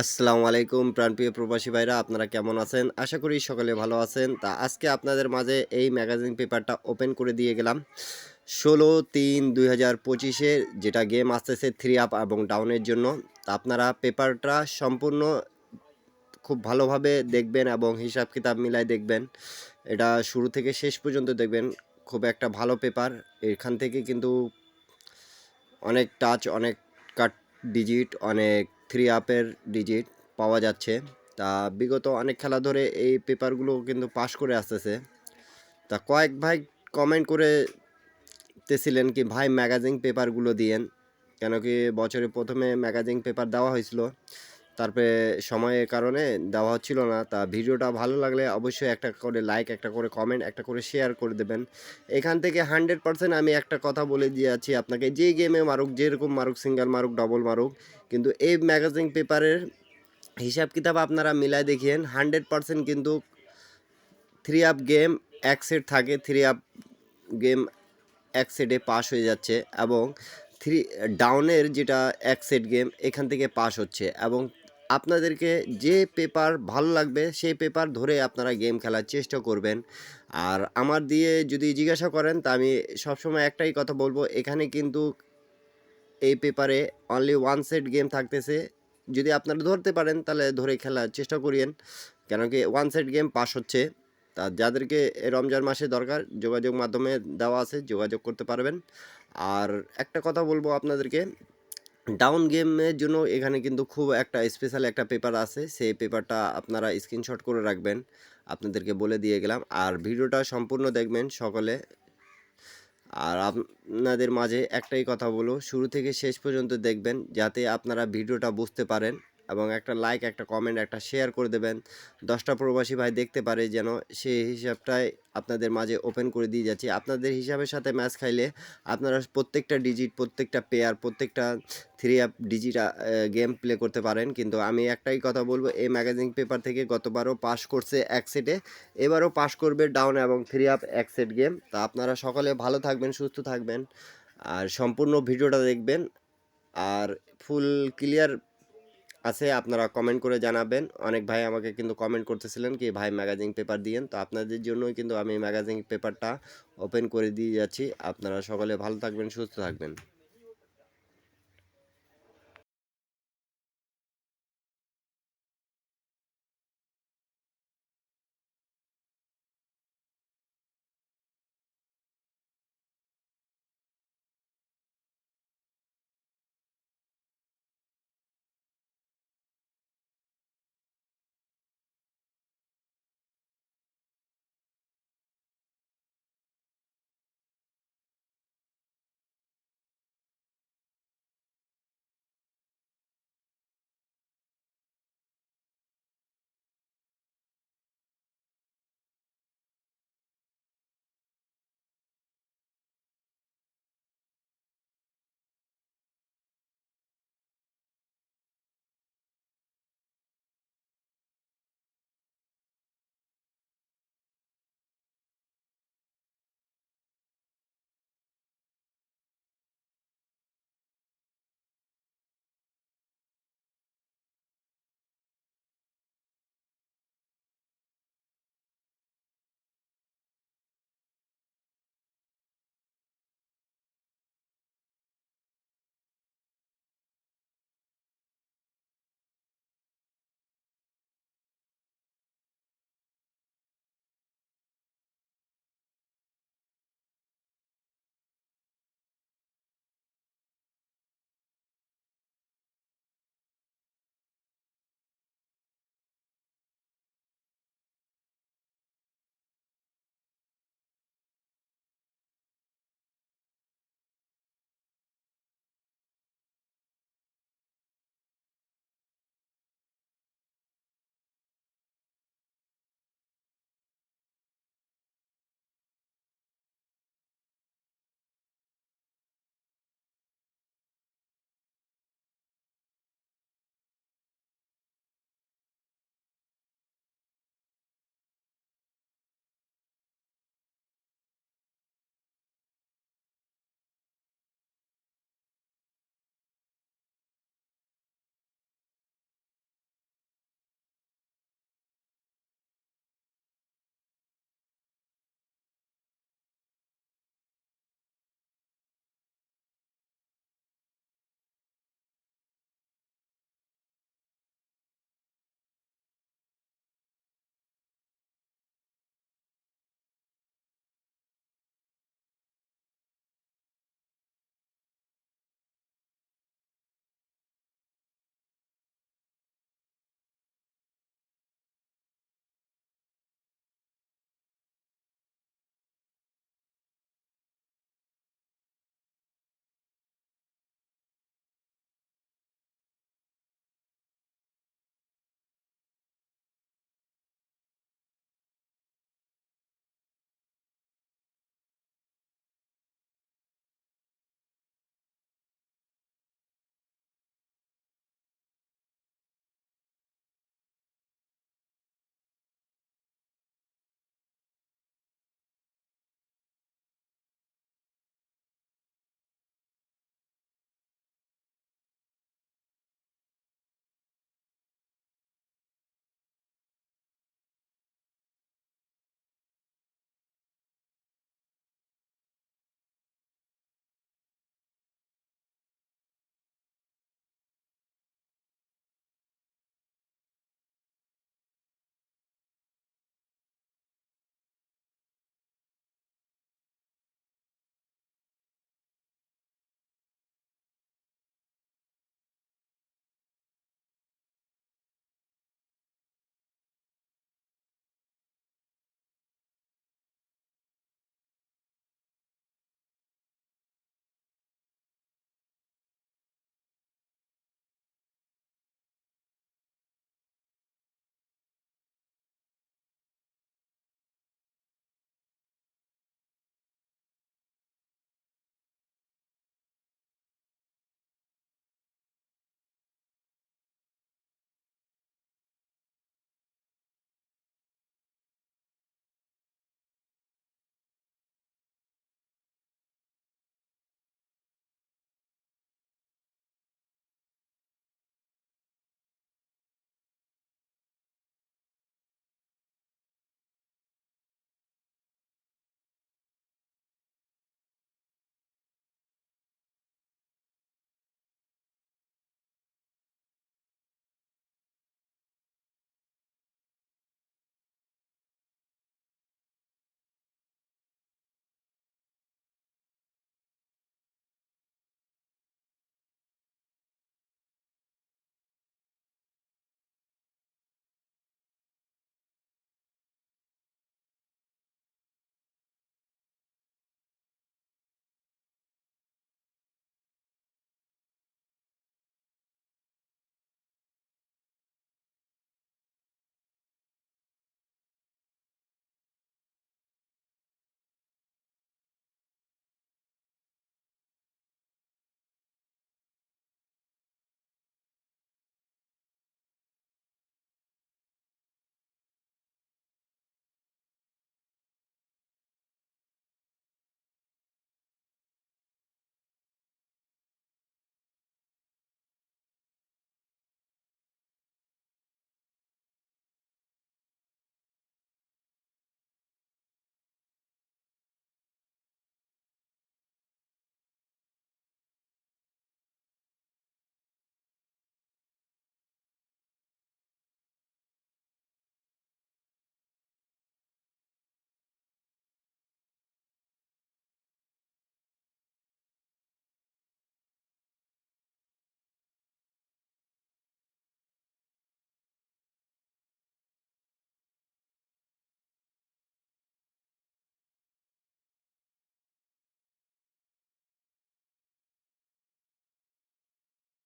আসসালামু আলাইকুম প্রাণপ্রিয় প্রবাসী ভাইরা, আপনারা কেমন আছেন? আশা করি সকলে ভালো আছেন। তা আজকে আপনাদের মাঝে এই ম্যাগাজিন পেপারটা ওপেন করে দিয়ে গেলাম ১৬/৩/২০২৫-এর, যেটা গেম আসতেছে 3 আপ এবং ডাউনের জন্য। তা আপনারা পেপারটা সম্পূর্ণ খুব ভালোভাবে দেখবেন এবং হিসাব কিতাব মিলাই দেখবেন। এটা শুরু থেকে শেষ পর্যন্ত দেখবেন। খুব একটা ভালো পেপার। এখান থেকে কিন্তু অনেক টাচ, অনেক কাট ডিজিট, অনেক 3 আপের ডিজিট পাওয়া যাচ্ছে। তা বিগত অনেক খেলা ধরে এই পেপারগুলো কিন্তু পাস করে আসতেছে। তা কয়েক ভাই কমেন্ট করতেছিলেন কি ভাই ম্যাগাজিন পেপারগুলো দিয়েন, কেন কি বছরে প্রথমে ম্যাগাজিন পেপার দেওয়া হয়েছিল, তারপরে সময়ের কারণে দেওয়া হচ্ছিল না। তা ভিডিওটা ভালো লাগলে অবশ্যই একটা করে লাইক, একটা করে কমেন্ট, একটা করে শেয়ার করে দেবেন। এখান থেকে 100% আমি একটা কথা বলে দিয়েছি আপনাকে, যে গেমে মারুক, যেরকম মারুক, সিঙ্গেল মারুক, ডবল মারুক, কিন্তু এই ম্যাগাজিন পেপারের হিসাব কিতাব আপনারা মিলায় দেখিয়েন। 100% কিন্তু 3 আপ গেম এক সেট থাকে, 3 আপ গেম এক সেটে পাস হয়ে যাচ্ছে, এবং 3 ডাউনের যেটা এক সেট গেম এখান থেকে পাস হচ্ছে। এবং আপনাদেরকে যে পেপার ভালো লাগবে সেই পেপার ধরে আপনারা গেম খেলার চেষ্টা করবেন। আর আমার দিয়ে যদি জিজ্ঞাসা করেন, তা আমি সবসময় একটাই কথা বলবো, এখানে কিন্তু এই পেপারে অনলি ওয়ান সেট গেম থাকতেছে। যদি আপনারা ধরতে পারেন তাহলে ধরে খেলার চেষ্টা করিয়েন, কেন কি ওয়ান সেট গেম পাস হচ্ছে। তা যাদেরকে এই রমজান মাসে দরকার, যোগাযোগ মাধ্যমে দেওয়া আছে, যোগাযোগ করতে পারবেন। আর একটা কথা বলবো আপনাদেরকে, ডাউন গেমের জন্য এখানে কিন্তু খুব একটা স্পেশাল একটা পেপার আছে, সেই পেপারটা আপনারা স্ক্রিনশট করে রাখবেন। আপনাদেরকে বলে দিয়ে গেলাম। আর ভিডিওটা সম্পূর্ণ দেখবেন সকলে। আর আপনাদের মাঝে একটাই কথা বলবো, শুরু থেকে শেষ পর্যন্ত দেখবেন যাতে আপনারা ভিডিওটা বুঝতে পারেন, এবং একটা লাইক, একটা কমেন্ট, একটা শেয়ার করে দেবেন। 10টা প্রবাসী ভাই দেখতে পারে, যেন সেই হিসাবটাই আপনাদের মাঝে ওপেন করে দিয়ে যাচ্ছি। আপনাদের হিসাবের সাথে ম্যাচ খাইলে আপনারা প্রত্যেকটা ডিজিট, প্রত্যেকটা পেয়ার, প্রত্যেকটা 3 আপ ডিজিট গেম প্লে করতে পারেন। কিন্তু আমি একটাই কথা বলবো, এই ম্যাগাজিন পেপার থেকে গতবারও পাস করছে এক সেটে, এবারও পাস করবে ডাউন এবং 3 আপ এক সেট গেম। তা আপনারা সকলে ভালো থাকবেন, সুস্থ থাকবেন, আর সম্পূর্ণ ভিডিওটা দেখবেন। আর ফুল ক্লিয়ার আছে আপনারা কমেন্ট করে জানাবেন। অনেক ভাই আমাকে কিন্তু কমেন্ট করতেছিলেন কি ভাই ম্যাগাজিন পেপার দিয়েন, তো আপনাদের জন্যই কিন্তু আমি ম্যাগাজিন পেপারটা ওপেন করে দিয়ে যাচ্ছি। আপনারা সকলে ভালো থাকবেন, সুস্থ থাকবেন।